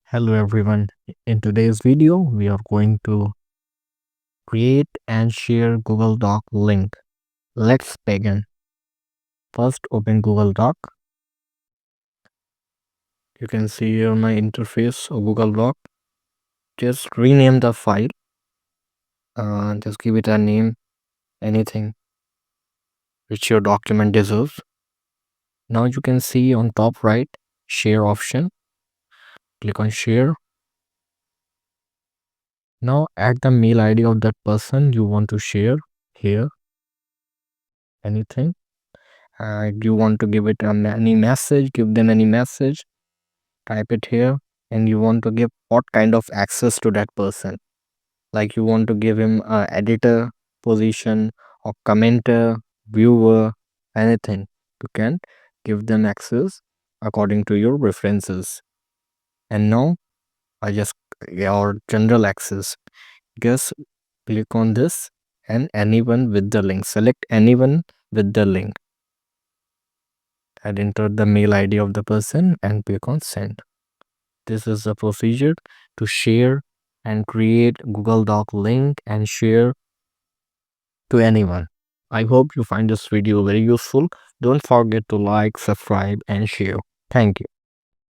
Hello everyone. In today's video, we are going to create and share Google Doc link. Let's begin. First, open Google Doc. You can see here my interface of Google Doc. Just rename the file. Just give it a name, anything which your document deserves. Now you can see on top right, share option. Click on share. Now add the mail ID of that person you want to share here. Anything. You want to give it any message, give them any message, type it here. And you want to give what kind of access to that person, like you want to give him a editor position or commenter, viewer, anything. You can give them access according to your preferences. And now I just your general access, just click on this and anyone with the link, select anyone with the link and enter the mail ID of the person and click on send. This is the procedure to share and create Google Doc link and share to anyone. I hope you find this video very useful. Don't forget to like, subscribe and share. Thank you.